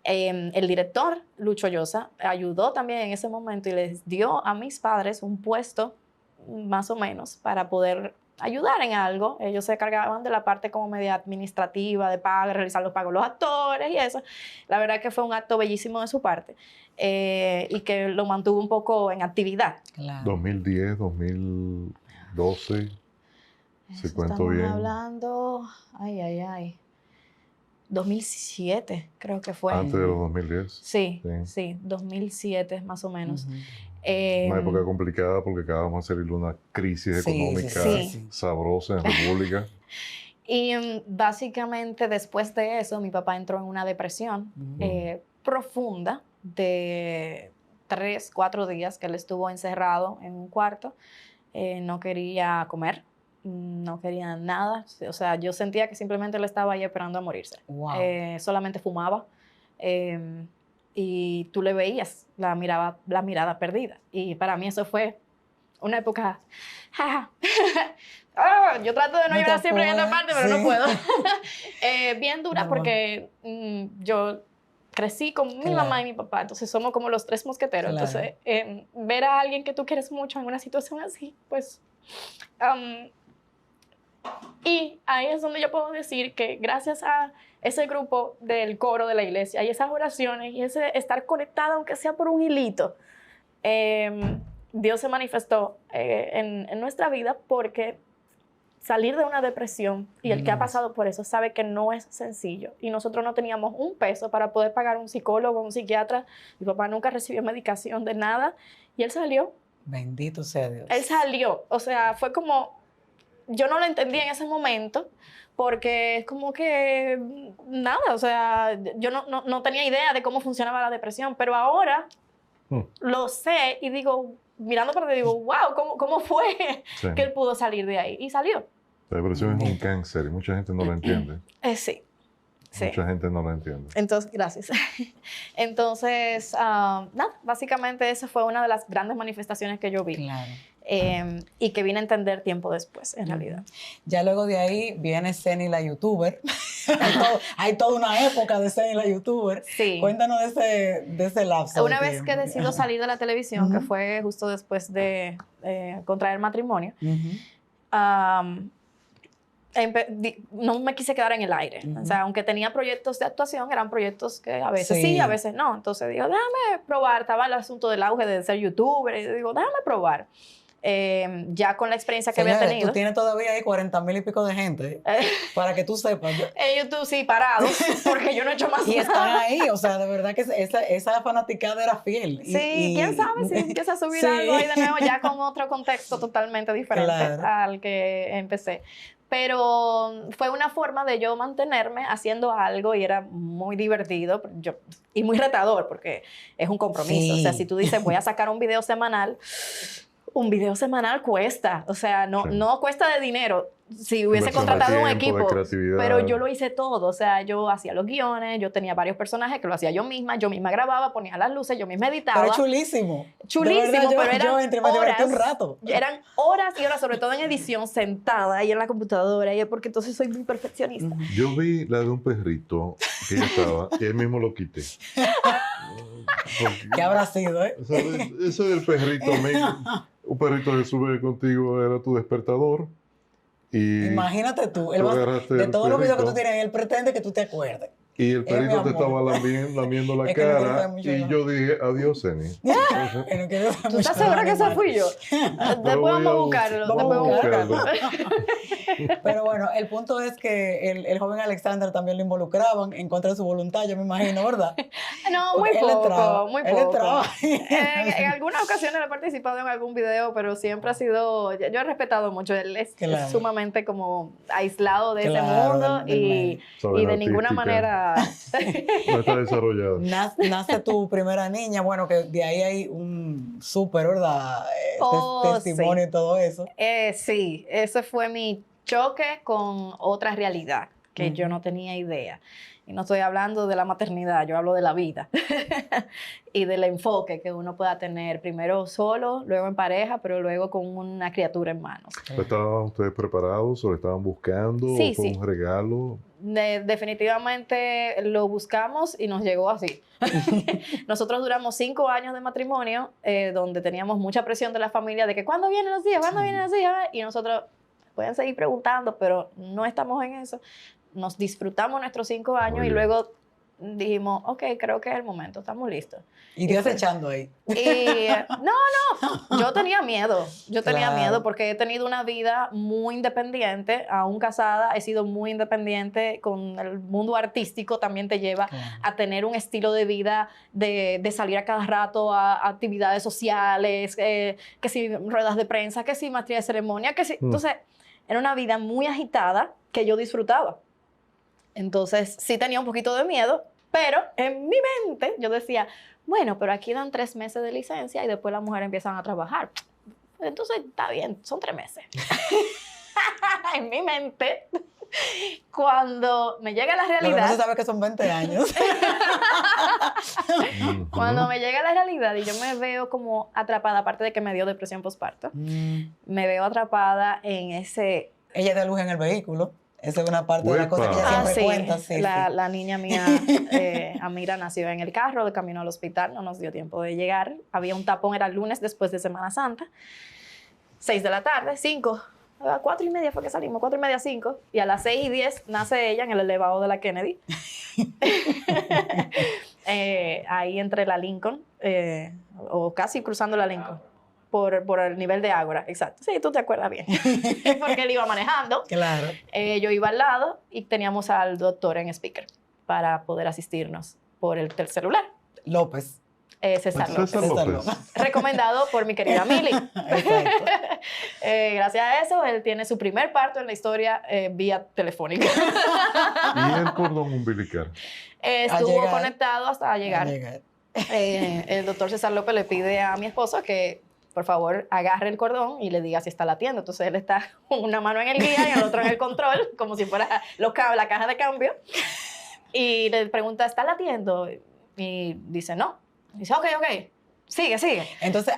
S3: El director, Lucho Llosa, ayudó también en ese momento y les dio a mis padres un puesto más o menos para poder ayudar en algo. Ellos se cargaban de la parte como media administrativa, de realizar los pagos a los actores y eso. La verdad que fue un acto bellísimo de su parte y que lo mantuvo un poco en actividad.
S1: Claro. 2010, 2012, si cuento bien.
S3: Estamos hablando, 2007 creo que fue.
S1: Antes de los 2010.
S3: Sí, 2007 más o menos.
S1: Una época complicada porque acabamos de salir de una crisis económica sabrosa en República.
S3: Y básicamente después de eso mi papá entró en una depresión profunda de 3, 4 días que él estuvo encerrado en un cuarto. No quería comer, no quería nada. O sea, yo sentía que simplemente él estaba ahí esperando a morirse. Wow. Solamente fumaba. Y tú le veías la mirada perdida. Y para mí eso fue una época... yo trato de no llorar siempre en esta parte, pero no puedo. Bien dura porque yo crecí con mi mamá y mi papá, entonces somos como los 3 mosqueteros. Claro. Entonces, ver a alguien que tú quieres mucho en una situación así, pues... y ahí es donde yo puedo decir que gracias a ese grupo del coro de la iglesia y esas oraciones y ese estar conectada, aunque sea por un hilito, Dios se manifestó en nuestra vida porque salir de una depresión, y el que ha pasado por eso sabe que no es sencillo. Y nosotros no teníamos un peso para poder pagar un psicólogo, un psiquiatra. Mi papá nunca recibió medicación de nada. Y él salió.
S2: Bendito sea Dios.
S3: Él salió. O sea, fue como... Yo no lo entendí en ese momento, porque es como que nada. O sea, yo no tenía idea de cómo funcionaba la depresión. Pero ahora lo sé y digo... Mirando para atrás, digo, wow, ¿cómo fue que él pudo salir de ahí? Y salió.
S1: La depresión es un cáncer y mucha gente no lo entiende.
S3: Sí.
S1: Mucha gente no lo entiende.
S3: Entonces, gracias. Entonces, nada, básicamente esa fue una de las grandes manifestaciones que yo vi.
S2: Claro.
S3: Y que vine a entender tiempo después, en realidad.
S2: Ya luego de ahí viene Zeny la youtuber. hay toda una época de Zeny la youtuber.
S3: Sí.
S2: Cuéntanos de ese lapso.
S3: Una vez que decido salir de la televisión, que fue justo después de contraer matrimonio, no me quise quedar en el aire. O sea, aunque tenía proyectos de actuación, eran proyectos que a veces sí, a veces no. Entonces digo, déjame probar. Estaba el asunto del auge de ser youtuber. Y digo, déjame probar. Ya con la experiencia que había tenido.
S2: Tú tienes todavía ahí 40,000 y pico de gente, para que tú sepas.
S3: En YouTube sí, parados, porque yo no he hecho más
S2: y
S3: nada.
S2: están ahí, o sea, de verdad que esa fanaticada era fiel.
S3: Sí, quién sabe si empieza a subir algo ahí de nuevo, ya con otro contexto totalmente diferente al que empecé. Pero fue una forma de yo mantenerme haciendo algo y era muy divertido y muy retador porque es un compromiso. O sea, si tú dices voy a sacar un video semanal cuesta. O sea, no cuesta de dinero. Si hubiese contratado un equipo, pero yo lo hice todo. O sea, yo hacía los guiones, yo tenía varios personajes que lo hacía yo misma grababa, ponía las luces, yo misma editaba.
S2: Pero chulísimo.
S3: Chulísimo,
S2: verdad,
S3: pero eran
S2: me divertí un rato.
S3: Eran horas y horas, sobre todo en edición, sentada ahí en la computadora, porque entonces soy muy perfeccionista.
S1: Yo vi la de un perrito que ella estaba y él mismo lo quité.
S2: ¿Qué habrá sido,
S1: O sea, eso del perrito, un perrito que sube contigo era tu despertador. Y
S2: imagínate tú, de todos los videos que tú tienes, él pretende que tú te acuerdes.
S1: Y el perrito te estaba lamiendo la cara y yo dije, adiós, Zeny.
S3: ¿Tú estás segura que esa fui yo? Después vamos a buscarlo.
S2: Pero bueno, el punto es que el joven Alexander también lo involucraban en contra de su voluntad, yo me imagino, ¿verdad?
S3: No, muy poco. En
S2: En
S3: algunas ocasiones he participado en algún video, pero siempre ha sido... Yo he respetado mucho. Él es sumamente como aislado de ese mundo y de ninguna manera...
S1: No está desarrollado.
S2: Nace tu primera niña, bueno, que de ahí hay un súper, ¿verdad? Testimonio y todo eso.
S3: Sí, ese fue mi choque con otra realidad que yo no tenía idea. Y no estoy hablando de la maternidad, yo hablo de la vida y del enfoque que uno pueda tener, primero solo, luego en pareja, pero luego con una criatura en manos.
S1: ¿Estaban ustedes preparados o lo estaban buscando?
S3: Sí,
S1: ¿O fue un regalo?
S3: Definitivamente lo buscamos y nos llegó así. Nosotros duramos 5 años de matrimonio, donde teníamos mucha presión de la familia de que ¿cuándo vienen los días? ¿Cuándo vienen los días? Y nosotros, pueden seguir preguntando, pero no estamos en eso. Nos disfrutamos nuestros 5 años y luego dijimos, ok, creo que es el momento, estamos listos.
S2: Y Dios echando ahí.
S3: No, yo tenía miedo. Tenía miedo porque he tenido una vida muy independiente, aún casada, he sido muy independiente con el mundo artístico, también te lleva a tener un estilo de vida de salir a cada rato a actividades sociales, que si ruedas de prensa, que si maestría de ceremonia, que si... Entonces, era una vida muy agitada que yo disfrutaba. Entonces, sí tenía un poquito de miedo, pero en mi mente yo decía, bueno, pero aquí dan 3 meses de licencia y después las mujeres empiezan a trabajar. Entonces, está bien, son 3 meses. En mi mente, cuando me llega la realidad...
S2: Lo que no se sabe que son 20 años.
S3: Cuando me llega la realidad y yo me veo como atrapada, aparte de que me dio depresión postparto, me veo atrapada en ese...
S2: Ella da luz en el vehículo. Esa es una parte de la cosa que ella siempre cuenta. Sí,
S3: la niña mía, Amira, nació en el carro de camino al hospital. No nos dio tiempo de llegar. Había un tapón, era el lunes después de Semana Santa. 6 de la tarde, 5. A 4:30 fue que salimos, 4:30, 5. Y a las 6:10 nace ella en el elevado de la Kennedy. ahí entre la Lincoln, o casi cruzando la Lincoln, por el nivel de Ágora, exacto. Sí, tú te acuerdas bien, porque él iba manejando.
S2: Claro.
S3: Yo iba al lado y teníamos al doctor en speaker para poder asistirnos por el celular.
S2: López.
S3: César López.
S1: César López.
S3: Recomendado por mi querida Mili.
S2: Exacto.
S3: Gracias a eso, él tiene su primer parto en la historia vía telefónica.
S1: ¿Y el cordón umbilical?
S3: Estuvo conectado hasta llegar.
S2: A llegar.
S3: El doctor César López le pide a mi esposo que, por favor, agarre el cordón y le diga si está latiendo. Entonces él está con una mano en el guía y el otro en el control, como si fuera la caja de cambio. Y le pregunta, ¿está latiendo? Y dice, no. Dice, ok. Sigue.
S2: Entonces,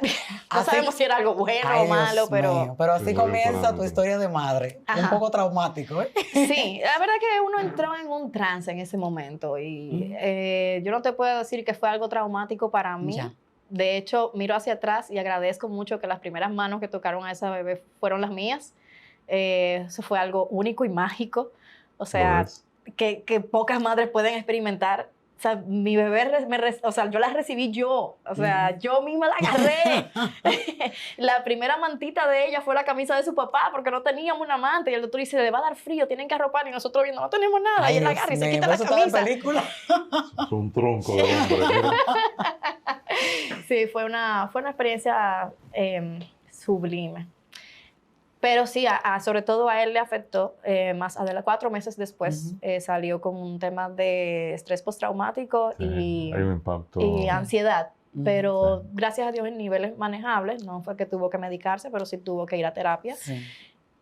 S3: No sabemos si era algo bueno o malo, pero...
S2: Pero así
S1: Sí,
S2: comienza tu
S1: para-
S2: historia de madre.
S3: Ajá.
S2: Un poco traumático, ¿eh?
S3: Sí, la verdad que uno entró en un trance en ese momento y yo no te puedo decir que fue algo traumático para mí.
S2: Ya.
S3: De hecho, miro hacia atrás y agradezco mucho que las primeras manos que tocaron a esa bebé fueron las mías. Eso fue algo único y mágico. O sea,
S1: Lo es.
S3: que pocas madres pueden experimentar. O sea, mi bebé, o sea, yo la recibí yo. O sea, yo misma la agarré. La primera mantita de ella fue la camisa de su papá porque no teníamos una manta. Y el doctor dice, le va a dar frío, tienen que arropar. Y nosotros viendo, no tenemos nada. Y él la agarra y se quita la
S2: eso estaba en
S3: camisa.
S2: película.
S1: Es un tronco de hombre. Mira.
S3: Sí, fue una experiencia sublime. Pero sí, sobre todo a él le afectó. Más adelante, 4 meses después, salió con un tema de estrés postraumático
S1: Sí, hay un impacto.
S3: y ansiedad. Pero
S1: Sí.
S3: gracias a Dios en niveles manejables. No fue que tuvo que medicarse, pero sí tuvo que ir a terapia.
S2: Sí.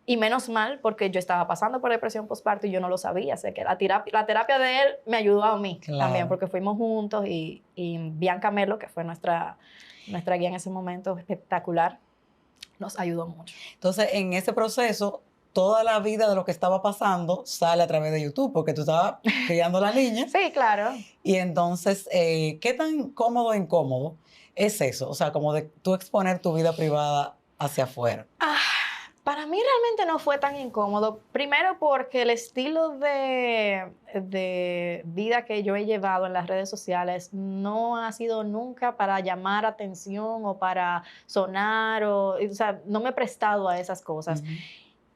S3: Y menos mal, porque yo estaba pasando por depresión postparto y yo no lo sabía. Sé que la terapia de él me ayudó a mí
S2: Claro.
S3: también, porque fuimos juntos y Bianca Melo, que fue nuestra guía en ese momento, espectacular, nos ayudó mucho.
S2: Entonces, en ese proceso, toda la vida de lo que estaba pasando sale a través de YouTube, porque tú estabas criando a la niña.
S3: Sí, claro.
S2: Y entonces, ¿qué tan cómodo o incómodo es eso? O sea, como de tú exponer tu vida privada hacia afuera.
S3: Para mí realmente no fue tan incómodo. Primero porque el estilo de vida que yo he llevado en las redes sociales no ha sido nunca para llamar atención o para sonar, o sea, no me he prestado a esas cosas.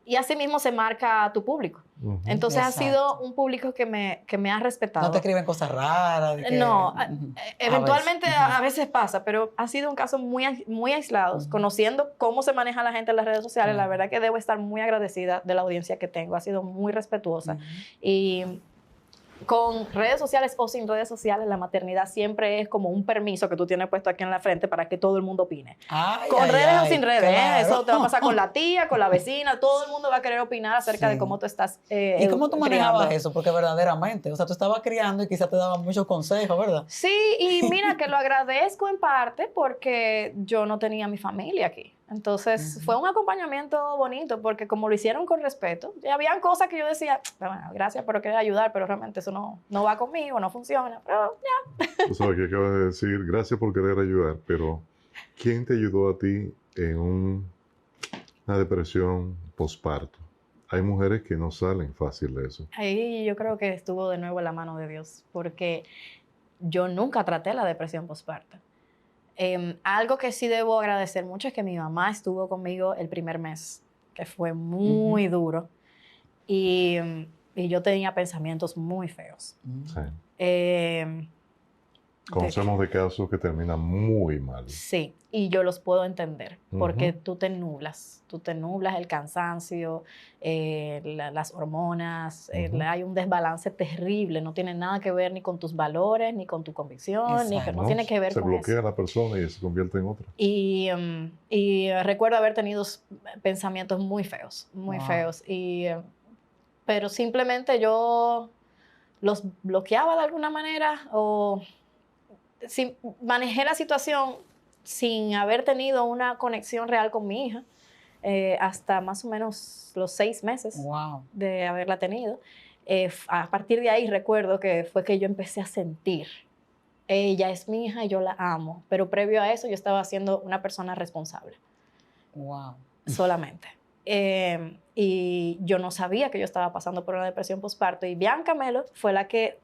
S3: Y así mismo se marca a tu público.
S1: Ujú.
S3: Entonces
S2: Exacto.
S3: ha sido un público que me ha respetado.
S2: No te escriben cosas raras. de que-
S3: No,
S2: Ujú.
S3: eventualmente
S2: A veces.
S3: a veces pasa, pero ha sido un caso muy aislado, conociendo cómo se maneja la gente en las redes sociales. La verdad que debo estar muy agradecida de la audiencia que tengo, ha sido muy respetuosa. Y con redes sociales o sin redes sociales, la maternidad siempre es como un permiso que tú tienes puesto aquí en la frente para que todo el mundo opine.
S2: Ay,
S3: Con
S2: ay,
S3: redes o
S2: ay,
S3: sin redes,
S2: claro.
S3: eso te va a pasar con la tía, con la vecina, todo el mundo va a querer opinar acerca
S2: Sí.
S3: de cómo tú estás
S2: ¿Y cómo tú manejabas
S3: criando.
S2: eso? Porque verdaderamente, o sea, tú estabas criando y quizás te daban muchos consejos, ¿verdad?
S3: Sí, y mira que lo agradezco en parte porque yo no tenía mi familia aquí. Entonces fue un acompañamiento bonito porque como lo hicieron con respeto, y habían cosas que yo decía, bueno, gracias por querer ayudar, pero realmente eso no va conmigo, no funciona. Pero ya.
S1: Tú sabes que acabas de decir, gracias por querer ayudar, pero ¿quién te ayudó a ti en una depresión postparto? Hay mujeres que no salen fácil de eso.
S3: Ahí yo creo que estuvo de nuevo en la mano de Dios porque yo nunca traté la depresión postparto. Algo que sí debo agradecer mucho es que mi mamá estuvo conmigo el primer mes, que fue muy duro. Y yo tenía pensamientos muy feos.
S1: Sí. Conocemos de casos que terminan muy mal.
S3: Sí, y yo los puedo entender, porque tú te nublas el cansancio, las hormonas, hay un desbalance terrible, no tiene nada que ver ni con tus valores, ni con tu convicción, ni que no tiene que ver
S1: se
S3: con
S1: bloquea
S3: eso.
S1: la persona y se convierte en otra.
S3: Y recuerdo haber tenido pensamientos muy feos, muy feos, pero simplemente yo los bloqueaba de alguna manera o manejé la situación sin haber tenido una conexión real con mi hija hasta más o menos los 6 meses de haberla tenido. A partir de ahí recuerdo que fue que yo empecé a sentir, ella es mi hija y yo la amo, pero previo a eso yo estaba siendo una persona responsable. Solamente. y yo no sabía que yo estaba pasando por una depresión postparto. Y Bianca Melo fue la que,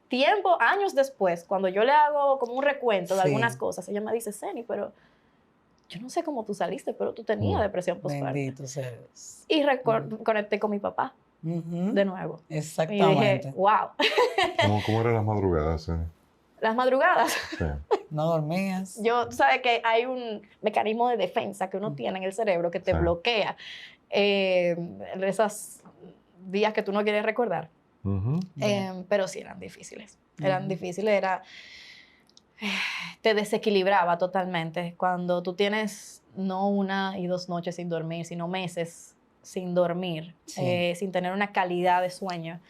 S3: años después, cuando yo le hago como un recuento de algunas cosas, ella me dice, Zeny, pero yo no sé cómo tú saliste, pero tú tenías depresión postparto.
S2: Bendito seas.
S3: Y conecté con mi papá de nuevo.
S2: Exactamente.
S3: Y dije, wow.
S1: ¿Cómo eran las madrugadas, Zeny?
S3: Las madrugadas.
S1: Sí.
S2: No dormías.
S3: Tú sabes que hay un mecanismo de defensa que uno tiene en el cerebro que te bloquea esos días que tú no quieres recordar. Pero sí eran difíciles. Te desequilibraba totalmente. Cuando tú tienes no 1 y 2 noches sin dormir, sino meses sin dormir, sin tener una calidad de sueño,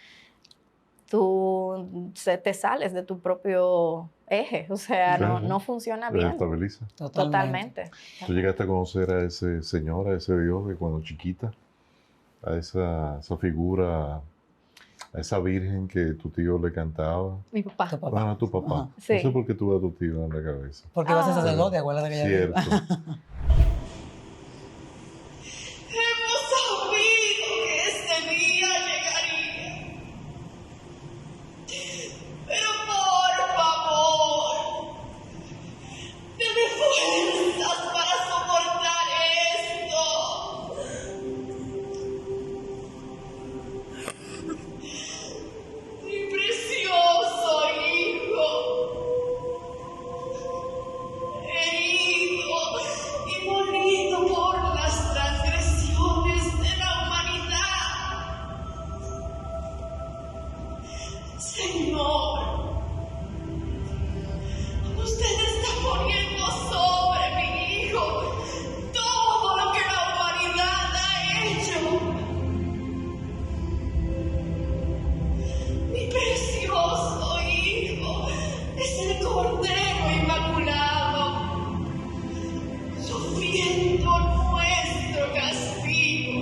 S3: tú te sales de tu propio eje, o sea, no funciona bien.
S1: Te estabiliza.
S3: Totalmente.
S1: ¿Tú llegaste a conocer a ese señor, a ese Dios de cuando chiquita? A esa figura, a esa virgen que tu tío le cantaba.
S3: Mi papá.
S2: Tu papá.
S1: Bueno, tu papá.
S3: Sí.
S1: No sé por qué tuve a tu tío en la cabeza.
S2: Porque vas a ser sacerdote, acuérdate que ya
S1: Cierto.
S5: Hemos sabido que este día llegaría. Pero por favor, dame fuerzas para soportar esto. Mi precioso hijo, herido y molido por las transgresiones de la humanidad. Señor, usted está poniendo sobre mi hijo todo lo que la humanidad ha hecho. Mi precioso hijo es el Cordero Inmaculado, sufriendo nuestro castigo.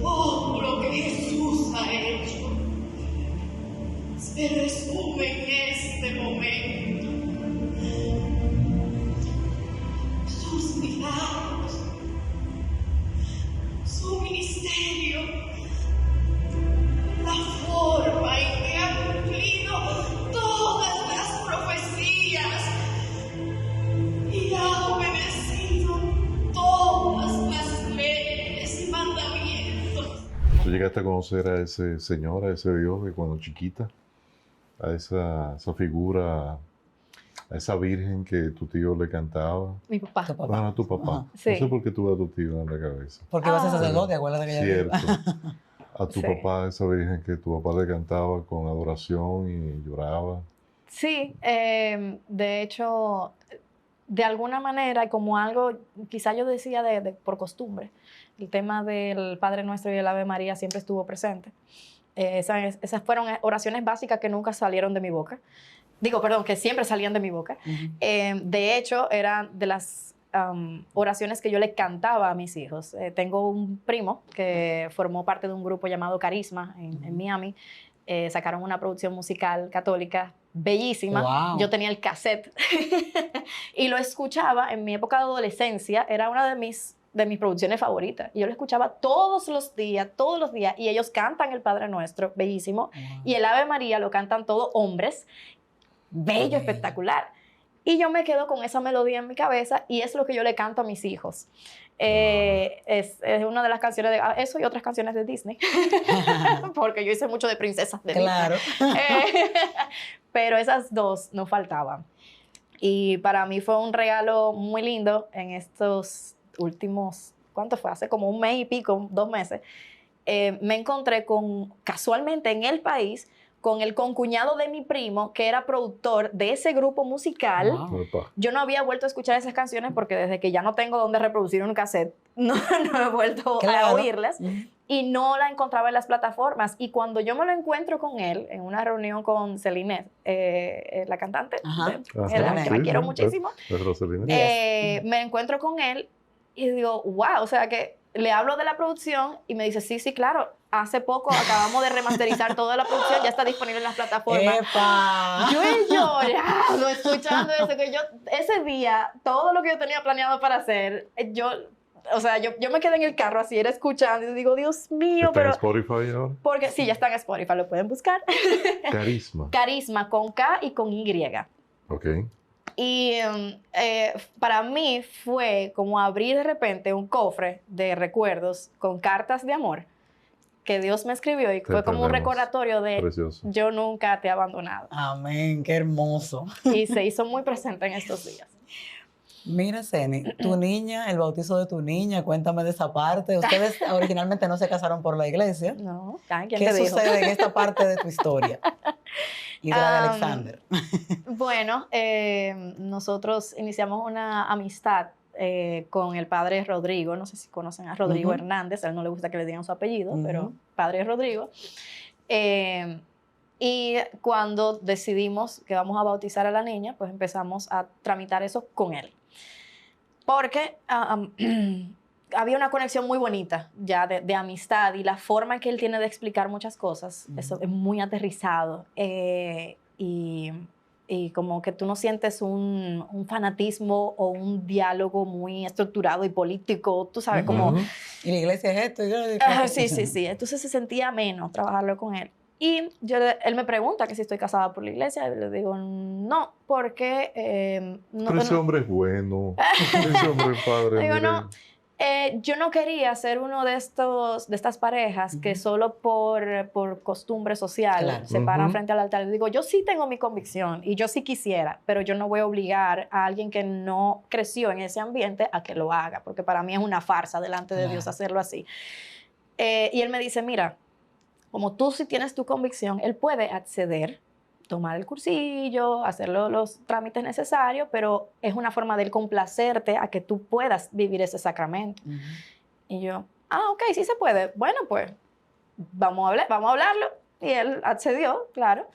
S5: Todo lo que Jesús ha hecho se resume en este momento. Sus milagros, su ministerio, la forma en que ha cumplido todas las profecías y ha obedecido todas las leyes y mandamientos.
S1: ¿Tú llegaste a conocer a ese señor, a ese Dios de cuando chiquita? A esa figura, a esa virgen que tu tío le cantaba.
S3: Mi papá.
S2: Tu papá.
S1: Bueno, tu papá.
S3: Sí.
S1: No sé por qué tuve a tu tío en la cabeza.
S2: Porque vas a ser sacerdote, acuérdate que ya
S1: Cierto. A tu
S3: Sí.
S1: papá, esa virgen que tu papá le cantaba con adoración y lloraba.
S3: Sí, de hecho, de alguna manera, como algo, quizá yo decía por costumbre, el tema del Padre Nuestro y el Ave María siempre estuvo presente. Esas fueron oraciones básicas que nunca salieron de mi boca. Que siempre salían de mi boca. De hecho, eran de las oraciones que yo le cantaba a mis hijos. Tengo un primo que formó parte de un grupo llamado Carisma en Miami. Sacaron una producción musical católica bellísima.
S2: Wow.
S3: Yo tenía el cassette y lo escuchaba en mi época de adolescencia. Era una de mis producciones favoritas. Y yo lo escuchaba todos los días, y ellos cantan el Padre Nuestro, bellísimo, y el Ave María lo cantan todos hombres, bello, espectacular. Y yo me quedo con esa melodía en mi cabeza y es lo que yo le canto a mis hijos. Es una de las canciones de eso y otras canciones de Disney, porque yo hice mucho de princesas de
S2: Claro.
S3: Disney. Pero esas dos no faltaban. Y para mí fue un regalo muy lindo en estos últimos, ¿cuánto fue? Hace como 1 mes y pico, 2 meses. Me encontré casualmente en el país con el concuñado de mi primo, que era productor de ese grupo musical.
S2: Wow.
S1: Papá.
S3: Yo no había vuelto a escuchar esas canciones porque desde que ya no tengo dónde reproducir un cassette, no he vuelto a oírlas. Y no la encontraba en las plataformas. Y cuando yo me lo encuentro con él en una reunión con Celine, la cantante, que la quiero muchísimo,
S1: Es Rosalina.
S3: me encuentro con él y digo, wow, o sea que le hablo de la producción y me dice, sí, claro, hace poco acabamos de remasterizar toda la producción, ya está disponible en las plataformas.
S2: ¡Epa!
S3: Yo he llorado escuchando eso, que yo, ese día, todo lo que yo tenía planeado para hacer, o sea, yo me quedé en el carro así, era escuchando y digo, Dios mío,
S1: ¿Está
S3: pero...
S1: en Spotify ahora?
S3: Porque sí, ya está en Spotify, lo pueden buscar.
S1: Carisma.
S3: Carisma, con K y con Y.
S1: Ok.
S3: Y para mí fue como abrir de repente un cofre de recuerdos con cartas de amor que Dios me escribió y fue como un recordatorio de
S1: Precioso.
S3: yo nunca te he abandonado.
S2: Amén, qué hermoso.
S3: Y se hizo muy presente en estos días.
S2: Mira, Zeni, tu niña, el bautizo de tu niña, cuéntame de esa parte. Ustedes originalmente no se casaron por la iglesia.
S3: No, ¿quién
S2: ¿Qué
S3: te dijo?
S2: sucede en esta parte de tu historia? Y de la de Alexander.
S3: Bueno, nosotros iniciamos una amistad con el padre Rodrigo. No sé si conocen a Rodrigo Hernández. A él no le gusta que le digan su apellido, pero padre Rodrigo. Y cuando decidimos que vamos a bautizar a la niña, pues empezamos a tramitar eso con él. Porque había una conexión muy bonita ya de amistad y la forma que él tiene de explicar muchas cosas, eso es muy aterrizado. Y como que tú no sientes un fanatismo o un diálogo muy estructurado y político, tú sabes, como...
S2: Y la iglesia es esto.
S3: Sí. Entonces se sentía ameno trabajarlo con él. Y él me pregunta que si estoy casada por la iglesia, y le digo, no, porque...
S1: Pero ese hombre es bueno, ese hombre es padre.
S3: Digo, no, yo no quería ser uno de estas parejas que solo por costumbre social se paran frente al altar. Le digo, yo sí tengo mi convicción y yo sí quisiera, pero yo no voy a obligar a alguien que no creció en ese ambiente a que lo haga, porque para mí es una farsa delante de Dios hacerlo así. Y él me dice, mira, como tú sí tienes tu convicción, él puede acceder, tomar el cursillo, hacer los trámites necesarios, pero es una forma de él complacerte a que tú puedas vivir ese sacramento. Y yo, ok, sí se puede. Bueno, pues vamos a hablarlo. Y él accedió, claro.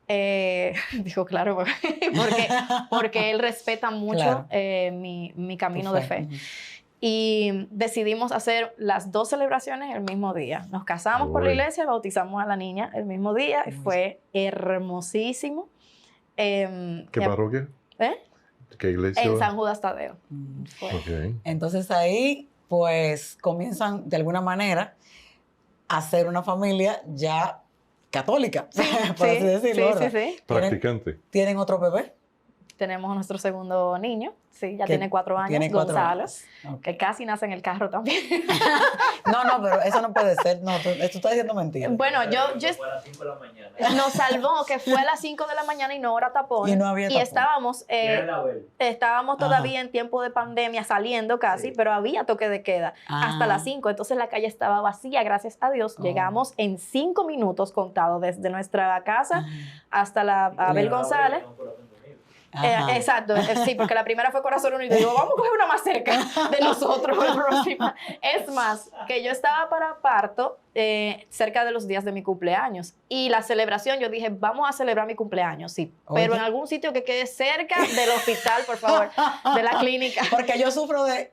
S3: Dijo, claro, porque él respeta mucho mi camino de fe. Y decidimos hacer las 2 celebraciones el mismo día. Nos casamos por la iglesia, bautizamos a la niña el mismo día. Fue hermosísimo.
S1: ¿Qué parroquia? ¿Qué iglesia?
S3: En San Judas Tadeo.
S2: Entonces ahí, pues, comienzan de alguna manera a ser una familia ya católica, por así decirlo.
S3: Sí.
S1: Practicante.
S2: ¿Tienen otro bebé?
S3: Tenemos nuestro segundo niño, sí, ya tiene 4 años, Gonzalo, que casi nace en el carro también.
S2: No, pero eso no puede ser. No, tú estás diciendo mentira.
S3: Bueno, yo
S6: fue a las 5 de la mañana.
S3: nos salvó que fue a las 5 de la mañana y no hora tapón.
S2: Y no había tapón.
S3: Y estábamos todavía en tiempo de pandemia, saliendo casi, pero había toque de queda hasta las 5. Entonces la calle estaba vacía, gracias a Dios. Llegamos en 5 minutos contados desde nuestra casa hasta la Abel González. Exacto, sí, porque la primera fue Corazón Unido. Digo, vamos a coger una más cerca de nosotros la próxima. Es más, que yo estaba para parto cerca de los días de mi cumpleaños. Y la celebración, yo dije, vamos a celebrar mi cumpleaños, sí. Pero en algún sitio que quede cerca del hospital, por favor, de la clínica.
S2: Porque yo sufro de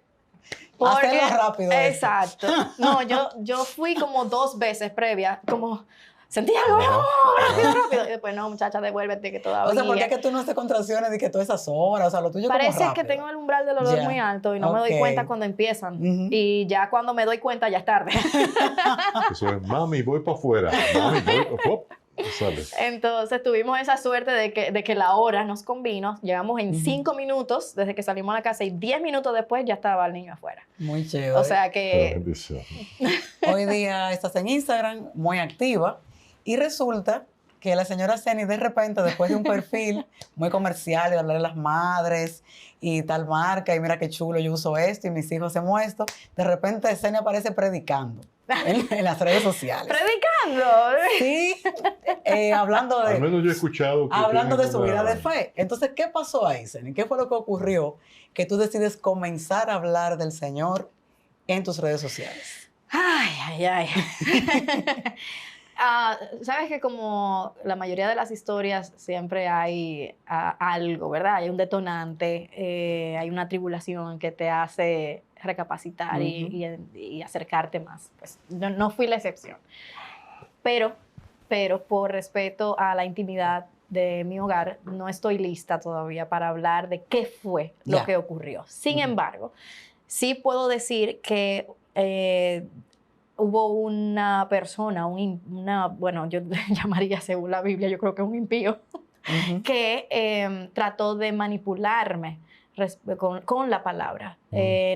S2: hacerlo rápido.
S3: Exacto. No, yo fui como 2 veces previa, como... Sentí algo, rápido. Y después, no, muchacha, devuélvete que todavía...
S2: O sea, ¿por qué es que tú no haces contracciones de que todas esas horas? O sea, lo tuyo como rápido.
S3: Parece que tengo el umbral del dolor muy alto y no me doy cuenta cuando empiezan. Y ya cuando me doy cuenta, ya es tarde.
S1: Eso es, mami, voy para afuera. Mami, sales.
S3: Entonces, tuvimos esa suerte de que la hora nos convino. Llegamos en 5 minutos desde que salimos a la casa y 10 minutos después ya estaba el niño afuera.
S2: Muy chévere.
S3: O sea que...
S2: Hoy día estás en Instagram, muy activa. Y resulta que la señora Zeni de repente, después de un perfil muy comercial, de hablar de las madres y tal marca, y mira qué chulo, yo uso esto y mis hijos hacemos esto, de repente Zeni aparece predicando en las redes sociales.
S3: ¿Predicando?
S2: Sí, hablando de...
S1: Al menos yo he escuchado que
S2: hablando de su vida de fe. Entonces, ¿qué pasó ahí, Zeni? ¿Qué fue lo que ocurrió que tú decides comenzar a hablar del Señor en tus redes sociales?
S3: Ay. Sabes que como la mayoría de las historias siempre hay algo, ¿verdad? Hay un detonante, hay una tribulación que te hace recapacitar y acercarte más. Pues no fui la excepción. Pero por respeto a la intimidad de mi hogar, no estoy lista todavía para hablar de qué fue lo que ocurrió. Sin embargo, sí puedo decir que hubo una persona, bueno, yo le llamaría según la Biblia, yo creo que un impío, que trató de manipularme con la palabra.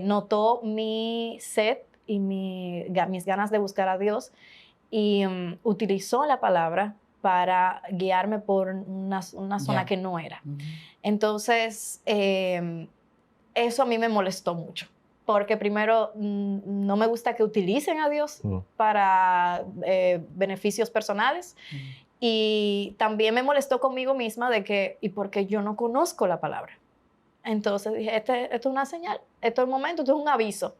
S3: Notó mi sed y mis ganas de buscar a Dios y utilizó la palabra para guiarme por una zona que no era. Entonces, eso a mí me molestó mucho, porque primero no me gusta que utilicen a Dios para beneficios personales, y también me molestó conmigo misma de que, ¿y por qué yo no conozco la palabra? Entonces dije, esto es una señal, esto es el momento, esto es un aviso.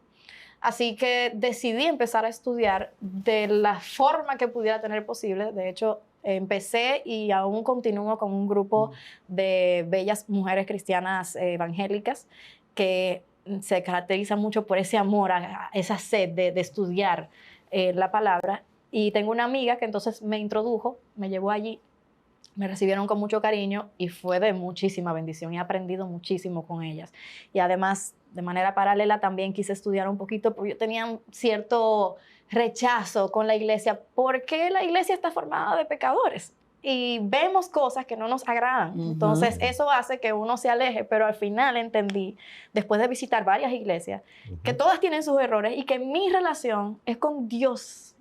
S3: Así que decidí empezar a estudiar de la forma que pudiera tener posible. De hecho, empecé y aún continúo con un grupo de bellas mujeres cristianas evangélicas que se caracterizan mucho por ese amor, a esa sed de estudiar la palabra. Y tengo una amiga que entonces me introdujo, me llevó allí, me recibieron con mucho cariño y fue de muchísima bendición. He aprendido muchísimo con ellas. Y además, de manera paralela, también quise estudiar un poquito porque yo tenía un cierto rechazo con la iglesia, porque la iglesia está formada de pecadores y vemos cosas que no nos agradan. Entonces, eso hace que uno se aleje, pero al final entendí, después de visitar varias iglesias, que todas tienen sus errores y que mi relación es con Dios.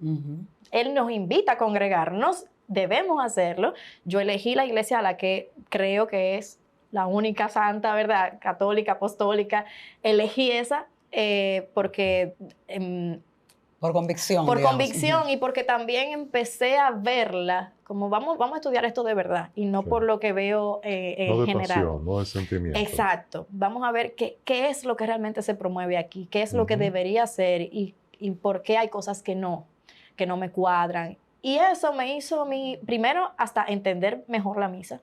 S3: Él nos invita a congregarnos, debemos hacerlo. Yo elegí la iglesia a la que creo que es la única santa, ¿verdad? Católica, apostólica. Elegí esa porque...
S2: por convicción.
S3: Por convicción y porque también empecé a verla como vamos a estudiar esto de verdad y no por lo que veo en
S1: no de
S3: general.
S1: Pasión, no de sentimiento.
S3: Exacto. Vamos a ver qué es lo que realmente se promueve aquí, qué es lo que debería ser y por qué hay cosas que no me cuadran. Y eso me hizo a mí, primero, hasta entender mejor la misa,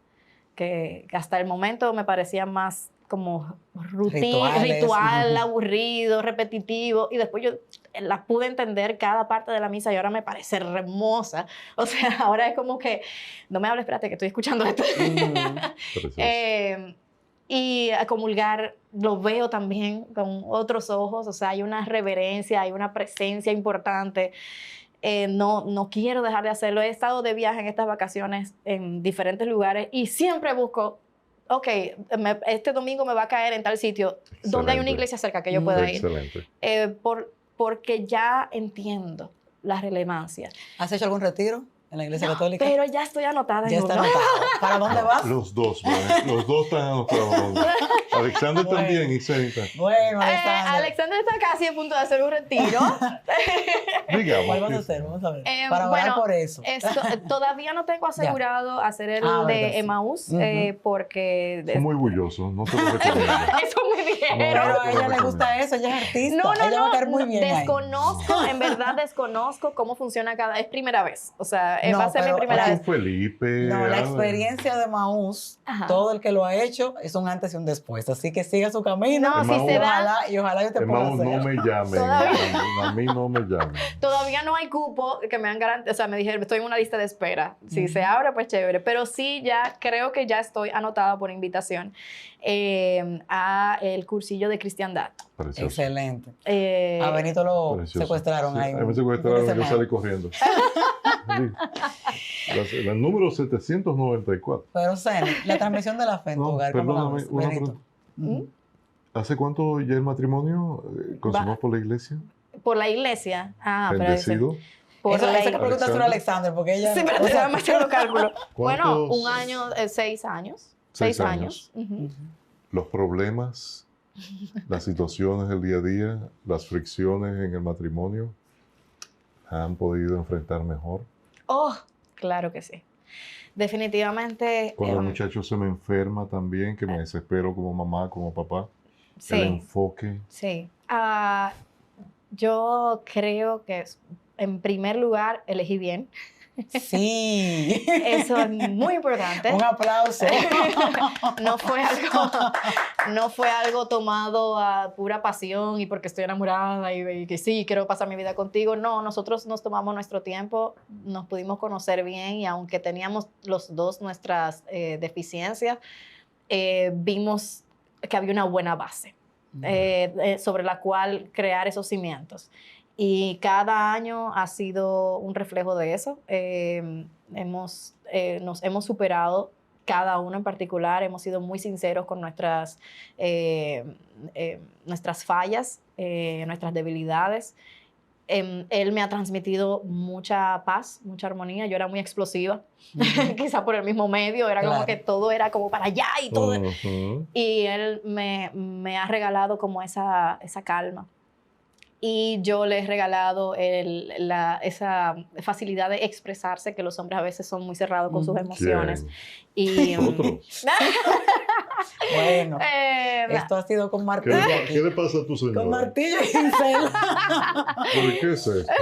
S3: que hasta el momento me parecía más como ritual, aburrido, repetitivo, y después yo las pude entender cada parte de la misa y ahora me parece hermosa. O sea, ahora es como que, no me hables, espérate que estoy escuchando esto. Y a comulgar lo veo también con otros ojos, o sea, hay una reverencia, hay una presencia importante. No quiero dejar de hacerlo. He estado de viaje en estas vacaciones en diferentes lugares y siempre busco, ok, este domingo me va a caer en tal sitio donde hay una iglesia cerca que yo pueda ir. Porque ya entiendo la relevancia.
S2: ¿Has hecho algún retiro en la iglesia católica?
S3: Pero ya estoy anotada.
S2: Ya está anotado. ¿Para dónde vas?
S1: Los dos, los dos están anotados. Alexander también y Zenita.
S2: Bueno, Alexander.
S3: Alexander está casi a punto de hacer un retiro.
S1: Digamos.
S2: ¿Cuál vas a hacer? Vamos a ver. Para orar por eso.
S3: Todavía no tengo asegurado hacer el de Emmaús porque...
S1: Son muy bullosos, no te lo recomiendo.
S3: Eso me dijeron.
S2: Pero a ella le gusta eso, ella es artista. Ella va a caer muy bien
S3: desconozco, en verdad desconozco cómo funciona es primera vez. O sea, va a ser mi primera vez.
S1: Felipe.
S2: No, la experiencia de Emmaús, todo el que lo ha hecho es un antes y un después. Así que siga su camino.
S3: No, si se da.
S2: Y ojalá yo te pueda hacer.
S1: No me llamen. A mí no me llamen.
S3: Todavía no hay cupo que me han garantizado. O sea, me dijeron, estoy en una lista de espera. Si se abre, pues chévere. Pero sí, ya creo que ya estoy anotada por invitación a el cursillo de cristiandad.
S1: Precioso.
S2: Excelente. A Benito lo secuestraron ahí.
S1: Me secuestraron y yo salí corriendo. El número 794.
S2: Pero, Zeni, la transmisión de la fe en tu hogar.
S1: Perdóname, una pregunta. ¿Hace cuánto ya el matrimonio consumado por la iglesia?
S3: ¿Por la iglesia?
S1: ¿Bendecido?
S2: Esa que preguntas a Alexander, porque ella...
S3: Sí, pero te dan más los cálculos. Bueno, un año, 6 años. 6 años.
S1: Los problemas, las situaciones del día a día, las fricciones en el matrimonio, ¿han podido enfrentar mejor?
S3: Oh, claro que sí. Definitivamente.
S1: Cuando el muchacho se me enferma también, que me desespero como mamá, como papá. Sí. El enfoque.
S3: Sí. Yo creo que en primer lugar elegí bien.
S2: Sí.
S3: Eso es muy importante.
S2: Un aplauso.
S3: No fue algo tomado a pura pasión y porque estoy enamorada y que sí, quiero pasar mi vida contigo. No, nosotros nos tomamos nuestro tiempo, nos pudimos conocer bien y aunque teníamos los dos nuestras deficiencias, vimos que había una buena base sobre la cual crear esos cimientos. Y cada año ha sido un reflejo de eso. Nos hemos superado cada uno en particular, hemos sido muy sinceros con nuestras fallas, nuestras debilidades. Él me ha transmitido mucha paz, mucha armonía. Yo era muy explosiva, quizá por el mismo medio, era como que todo era como para allá y todo. Y él me ha regalado como esa calma. Y yo le he regalado esa facilidad de expresarse, que los hombres a veces son muy cerrados con sus emociones. Y,
S1: ¿Otro?
S2: Bueno, esto ha sido con martillo.
S1: ¿Qué le pasa a tu señora?
S2: Con martillo y pincel.
S1: ¿Por qué es esto?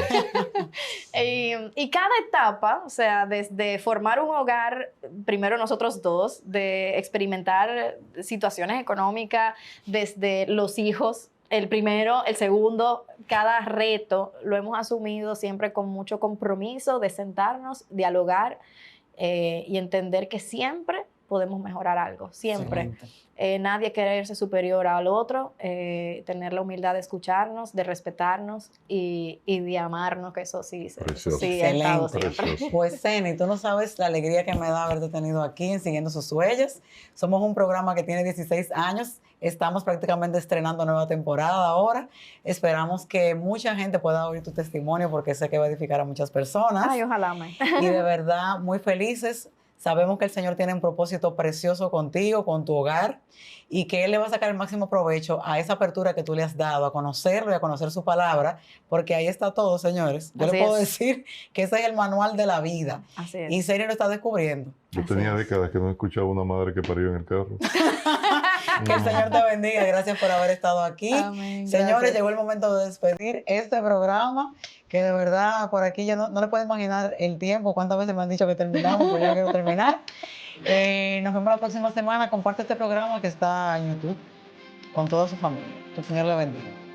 S3: Y cada etapa, o sea, desde formar un hogar, primero nosotros dos, de experimentar situaciones económicas, desde los hijos, el primero, el segundo, cada reto lo hemos asumido siempre con mucho compromiso de sentarnos, dialogar y entender que siempre podemos mejorar algo, siempre. Nadie quererse superior al otro, tener la humildad de escucharnos, de respetarnos y de amarnos, que eso sí, ha estado siempre.
S2: Pues, Ceni, tú no sabes la alegría que me da haberte tenido aquí en Siguiendo Sus Huellas. Somos un programa que tiene 16 años. Estamos prácticamente estrenando nueva temporada ahora. Esperamos que mucha gente pueda oír tu testimonio porque sé que va a edificar a muchas personas.
S3: Ay, ojalá.
S2: Y de verdad, muy felices. Sabemos que el Señor tiene un propósito precioso contigo, con tu hogar, y que Él le va a sacar el máximo provecho a esa apertura que tú le has dado, a conocerlo y a conocer su palabra, porque ahí está todo, señores. Yo le puedo decir que ese es el manual de la vida.
S3: Así es.
S2: Y Ceni lo está descubriendo.
S1: Yo tenía décadas que no escuchaba una madre que parió en el carro.
S2: Que el Señor te bendiga. Gracias por haber estado aquí.
S3: Amén.
S2: Señores,
S3: Gracias.
S2: llegó el momento de despedir este programa, que de verdad por aquí yo no le puedo imaginar el tiempo, cuántas veces me han dicho que terminamos, pues yo quiero terminar. Nos vemos la próxima semana. Comparte este programa que está en YouTube con toda su familia. Que el Señor le bendiga.